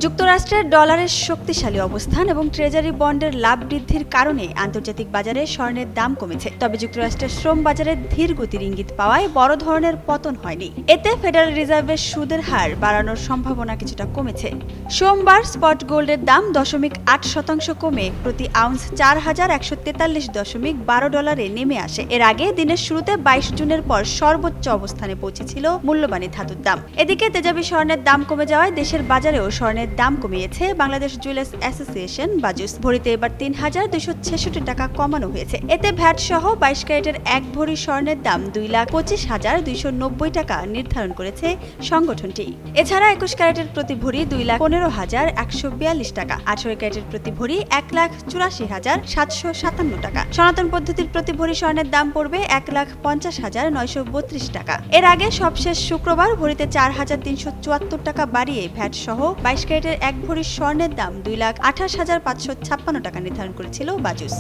যুক্তরাষ্ট্রের ডলারের শক্তিশালী অবস্থান এবং ট্রেজারি বন্ডের লাভ বৃদ্ধির কারণে আন্তর্জাতিক বাজারে স্বর্ণের দাম কমেছে। তবে যুক্তরাষ্ট্রের শ্রম বাজারে ধীর গতির ইঙ্গিত পাওয়ায় বড় ধরনের পতন হয়নি। এতে ফেডারেল রিজার্ভের সুদের হার বাড়ানোর সম্ভাবনা কিছুটা কমেছে। সোমবার স্পট গোল্ডের দাম 0.8% কমে প্রতি আউন্স $4,143.12 নেমে আসে। এর আগে দিনের শুরুতে 22 জুনের পর সর্বোচ্চ অবস্থানে পৌঁছেছিল মূল্যবানী ধাতুর দাম। এদিকে তেজাবি স্বর্ণের দাম কমে যাওয়ায় দেশের বাজারেও স্বর্ণের দাম কমিয়েছে বাংলাদেশ জুয়েলার্স অ্যাসোসিয়েশন বাজুস। ভরিতে এবার ৩,২৬৬ টাকা কমানো হয়েছে। এতে ভ্যাট সহ 22 ক্যারেটের 1 ভরি স্বর্ণের দাম 2,25,290 টাকা নির্ধারণ করেছে সংগঠনটি। এছাড়া 21 ক্যারেটের প্রতি ভরি 2,15,142 টাকা, 18 ক্যারেটের প্রতি ভরি 1,84,757 টাকা। সনাতন পদ্ধতির প্রতি ভরি স্বর্ণের দাম পড়বে 1,50,932 টাকা। এর আগে সবশেষ শুক্রবার ভরিতে 4,374 টাকা বাড়িয়ে ভ্যাট সহ 22 ক্যারেটের 1 ভরি স্বর্ণের দাম 2,28,556 টাকা নির্ধারণ করেছিল বাজুস।